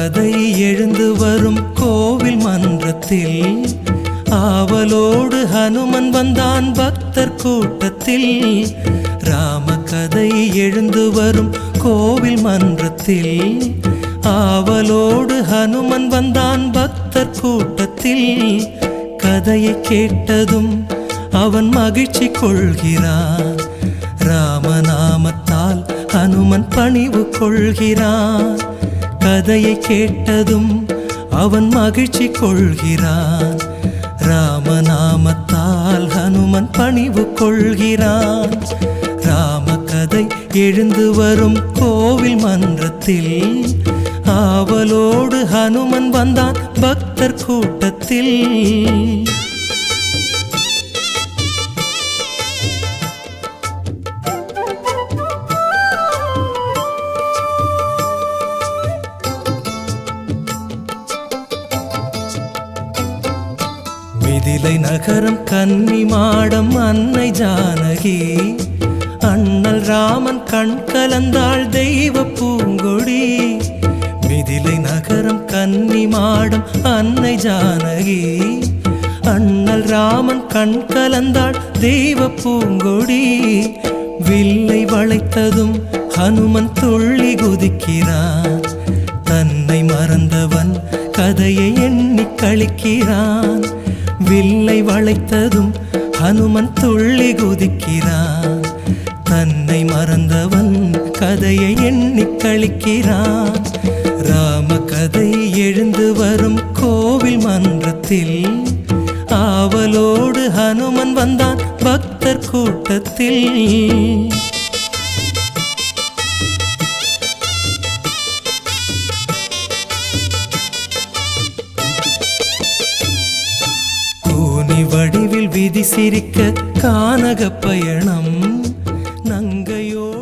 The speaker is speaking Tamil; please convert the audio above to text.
கதை எழுந்து வரும் கோவில் மன்றத்தில் ஆவலோடு ஹனுமன் வந்தான் பக்தர் கூட்டத்தில். ராம கதை எழுந்து வரும் கோவில் மன்றத்தில் ஆவலோடு ஹனுமன் வந்தான் பக்தர் கூட்டத்தில். கதையை கேட்டதும் அவன் மகிழ்ச்சி கொள்கிறான். ராமநாமத்தால் ஹனுமன் பணிவு கொள்கிறான். கதையை கேட்டதும் அவன் மகிழ்ச்சி கொள்கிறான். ராமநாமத்தால் ஹனுமன் பணிவு கொள்கிறான். ராம கதை எழுந்து வரும் கோவில் மன்றத்தில் ஆவலோடு ஹனுமன் வந்தான் பக்தர் கூட்டத்தில். மிதிலை நகரம் கன்னி மாடம் அன்னை ஜானகி. அண்ணல் ராமன் கண் கலந்தாள் தெய்வ பூங்கொடி. மிதிலை நகரம் கன்னி மாடம் அன்னை ஜானகி. அண்ணல் ராமன் கண் கலந்தாள் தெய்வ பூங்கொடி. வில்லை வளைத்ததும் ஹனுமன் துள்ளி குதிக்கிறான். தன்னை மறந்தவன் கதையை எண்ணி கழிக்கிறான். வில்லை வளைத்ததும் ஹனுமன் துள்ளி குதிக்கிறான். தன்னை மறந்தவன் கதையை எண்ணி கழிக்கிறான். ராம கதை எழுந்து வரும் கோவில் மன்றத்தில் ஆவலோடு ஹனுமன் வந்தான் பக்தர் கூட்டத்தில். வடிவில் விதி சிரிக்க கானக பயணம் நங்கையோ